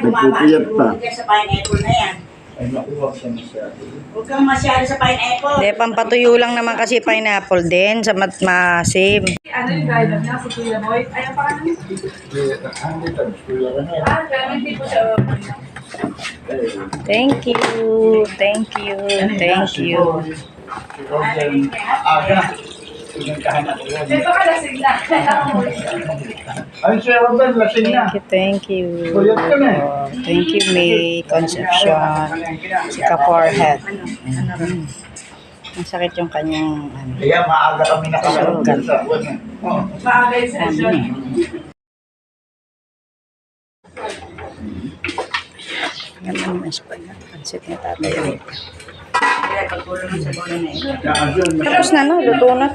tumama. Nagpupuyat pa. Huwag ka sa pineapple na yan. Ay, nakuha siya masyado. Huwag kang masyado sa pineapple. Hindi, pampatuyo lang naman kasi pineapple din sa masim. Ano yung guide niya? Si Kuya Boy? Ayaw pa ka naman. Hindi po siya. Thank you. Thank you. Thank you. Eh, baka lasing na. Ay, siya, Robert, lasing na. Thank you. Puyat ka na. Thank you, May Concepcion. Sika forehead. Masakit yung kanyang ano. Kaya maaga kami nakakaroon sa buwan. Oo. Maagay sa session. Naman mas pala. Pansit na tatay. Kaya pagpulong mo sa bola na ito. Tapos na, no? Luto na.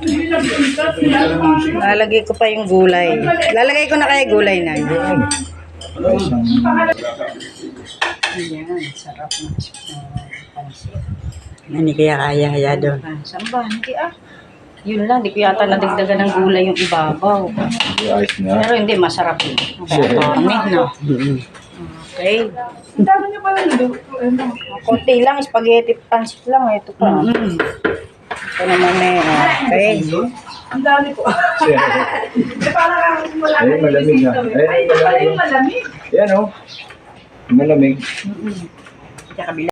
Lalagay ko pa yung gulay. Lalagay ko na kaya gulay na. Ayan, sarap na pansit. Hindi kaya kaya doon. Saan ba? Hindi Yun lang, di ko yata nadagdagan ng gulay yung ibabaw. Ayos na. Pero hindi, masarap yun. Kami, no? Okay. Ang dami niyo pala nilo. Konti lang, spaghetti pansit lang. Ito pa. Ito naman okay. Ang dami po. Eh, parang wala Ay, malamig na. Ay, pala yung malamig. Yan, oh. Malamig. Sa kabila.